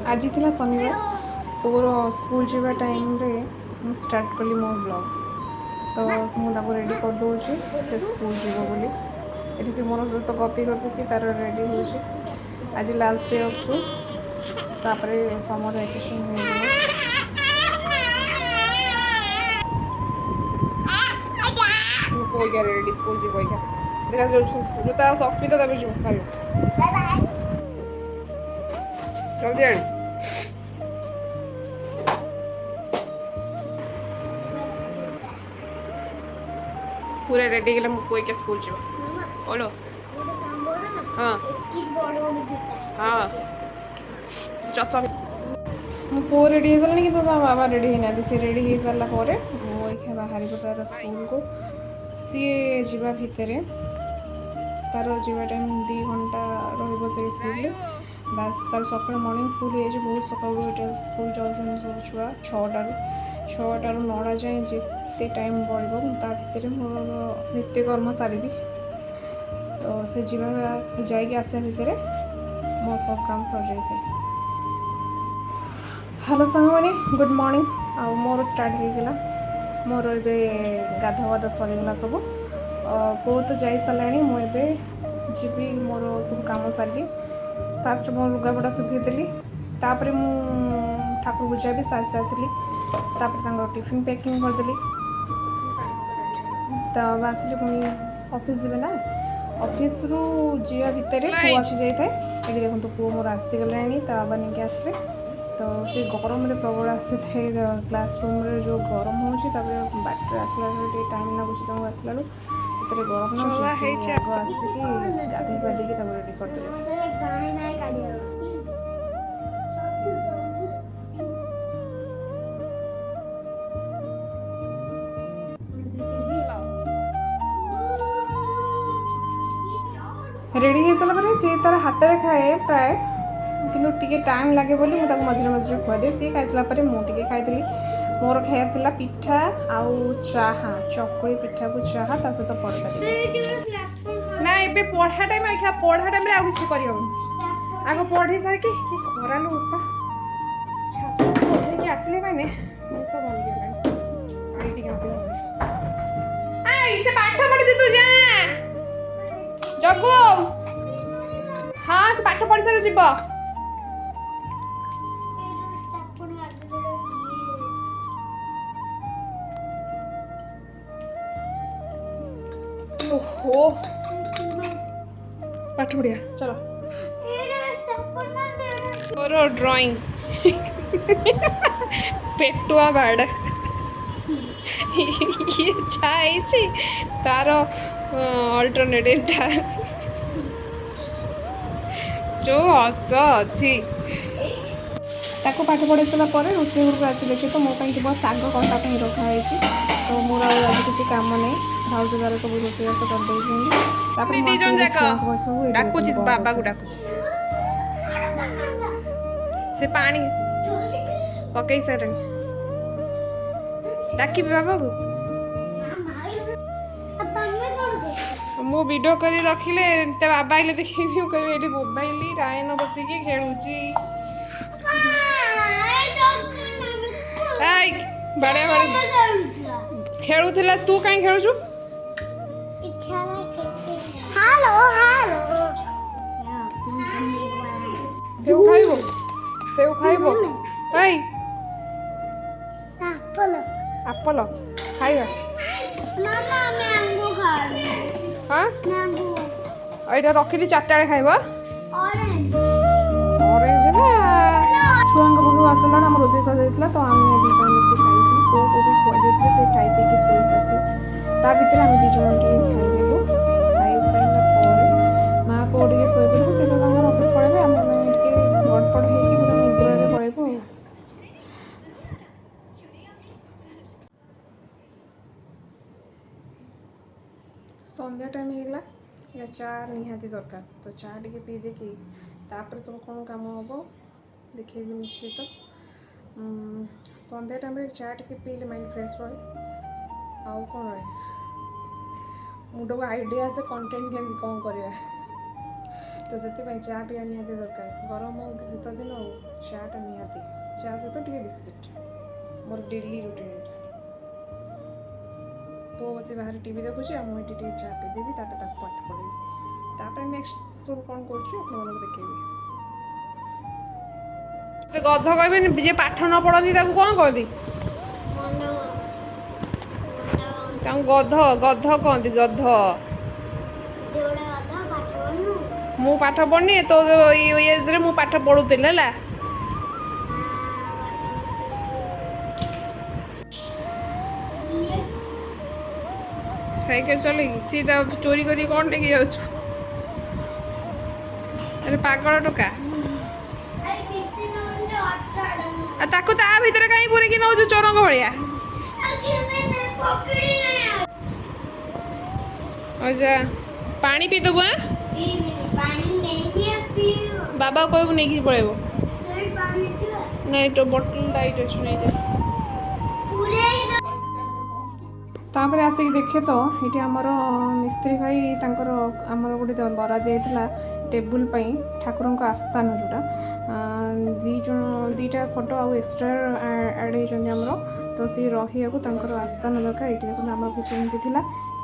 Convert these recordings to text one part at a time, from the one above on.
आज थी शनिवार पुअर स्कूल जावा टाइम स्टार्ट कली मो ब्लॉग तो मुझे रेडी कर दूसरी से स्कूल जीव बोली ये से मोर सहित गपी गपिकी तार रेडी हो आज लास्ट डे ऑफ स्कूल तापर समर वैकेशन हो गया रेडी स्कूल जीव देखा ऋता सस्मिता तब जीव जल्दी आड़ पूरा रेडी गला मुझे के स्कूल जीव बोलो हाँ हाँ चश्मा मो पु रेडी हो सारे कि बाबा रेडी होना सी रेडी हो सारा मुझे बाहर को तार स्कूल को सी जा भितर तार जा टाइम 2 घंटा रे स्कूल बास तार सका मॉर्निंग स्कूल हो बहुत सका स्कूल जाऊँ सब छुआ 6टार 9टा जाए जिते टाइम पड़ो भितर मोर नित्यकर्म सारी तो से जा आसा भितर मो सब काम सर जाए। हेलो सांग मैंने गुड मॉर्निंग आ मोर स्टार्ट होगा मोर ए गाधा सरीगला सब पु तो जा सारा मुझे जी मोर सब कम सारी फास्ट मो लुगापटा सुखीदेली तापर मु ठाकुर पूजा भी सारी सारी टिफिन पैकिंग करदेली तो आसिले पुणी ऑफिस जी ना ऑफिस रु जा भितर पु आसी जाए ये देखो पु मोर आसीगला बाबा नहीं आसले तो से गरम प्रबल आसी थे क्लासरूम जो गरम हो बाटर आसला टाइम लगुच आसला से गरम आग आसिक गाधे पाधे रेडी करदे रेडी हो सारा सी तार हाथ में खाए प्राय किंतु टिके टाइम लगे बोली मुझे मझे मझे खुआदे सी खाई मुझे खाई मोर खाया पिठा आउ चाहा चकुली पिठा को चाहा ता सहित पड़ता ना ए पढ़ा टाइम पढ़ा टाइम आगे किसी कर आग पढ़ी सारिकी कि खरा लो उपा छात्र आसले मैंने सब भल से पाठ पढ़ी तू जा जगू हाँ से पाठ पढ़ी सारे जीव ओहो पाठ बढ़िया चलो और ड्राइंग पेटुआ बाड़ ये छाई तार अल्टरनेटिव जो हस अच्छी ताको पाठ पढ़ी सारा रोषे घर को आसिले तो मो केवल शाग कटा रखाई तो मोर आज किसी काम नहीं भाउज द्वारा सब रोषेबास कर बाबा को डाकुच से पानी पकई सारे डाक बाबा को मु वीडियो कर रखिले ते बाबा आइले देखी कहे मोबाइल रायन बसिकी खेलुची बड़े बड़े खेलुला तू कहीं खेलुचु सेव खाइबो सेव खाइबो एई एप्पल खाइबा मामा मैंगो खाई हां मैंगो एटा रखिली 4टा रे खाइबा ऑरेंज ऑरेंज ना छुआंग बोलू आसला हम रोसे सजाइतला तो हम दी जन मिसी खाइथि को खुआ देथले से खाइ पी के सोई साथि ता भीतर हम दी जन के खाइ देलु खाइ साइला परे मां को ओडी सोई देलु से तो हम ऑफिस पड़े हम के गड़पड़ हे कि पूरा निद्रा रे पड़ेबो संध्या टाइम हेला या चा निहाती दरकार तो चा टे पी देखी तापर सब कौन काम हम देखेबी निश्चित संध्या टाइम चा टे पीले माइंड फ्रेश रहे आउ कौन रहे मुंड को आइडिया से कंटेंट केमती कौन करवा तो से चा पिया निहाती दरकार गरम हो कि शीत दिन हो चाटा निहाती चा सहित टे बिस्किट मोर डेली रुटीन पुओ बस बाहर टीवी देखुची मुझे टे चा पीदेवी पाठ पढ़ी तापर नेक्स्ट सब कौन कर देखेबी गध कहबे जे पाठ न पढ़ती कौन कहती गध गध कहती गध मु पाठ पढ़नी तो एज रे मु पाठ पढ़ुଥିଲି ହେଲା साइकिल चलेगी सीधा चोरी करी कौन लेके जाऊँ अरे पागल टोका ताको ता भीतर कहीं पूरी की नौ चोरंग भलिया अच्छा पानी पी दबु बाबा कहबू नहीं पड़ेबो नहीं तो बोतल लाइट अच्छे नहीं जा तापर आसिक देखे तो ये आमर मिस्त्री भाई तांकर आमर गोटे बरा दिया टेबुल ठाकुर आस्थान जोटा दीटा फोटो आउ एक्सट्रा एड होमर तो सी रही आस्थान दरकार ये देखो आम किसी एमती थी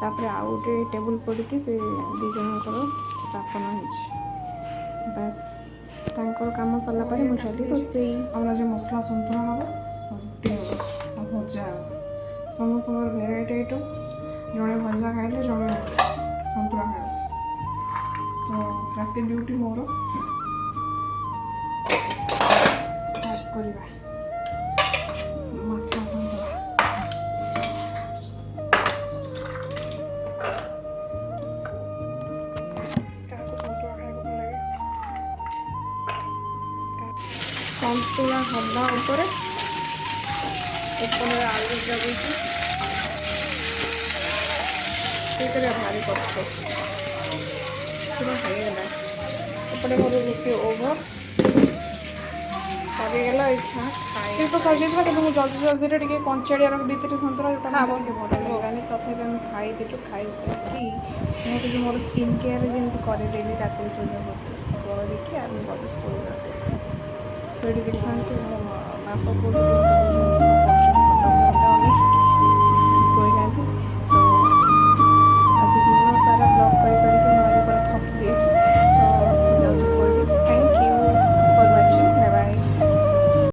तापर आउ गोटे टेबुल पड़ी से दीजर स्थापन हो बस तांकर काम सरला पर मुझे चली रोसे आम जो मसला सन्तुलन हम रुटी हम भजा समस्त भेराइट आइटम जड़े भजा खाइले जड़े सन्तुला खाइले तो राति ड्यूटी मोर स्टार्ट करवा मसला सन्तुला सन्तुला हल्ला ऊपर आलू जगुची भारी कष्ट पूरा होगा एपटे मोर गोटे ओभर सरीगला इच्छा खाई तो सर जाता कि मुझे जल्दी जल्दी टे कंचाड़िया रख देती सन्तुला जो भल लगानी तथापि आम खाईदेलु खाई मुझे मोर स्किन केयर जमी करे डेली रात शोवा करके आम गलु शोवा तो ये देखा बापा को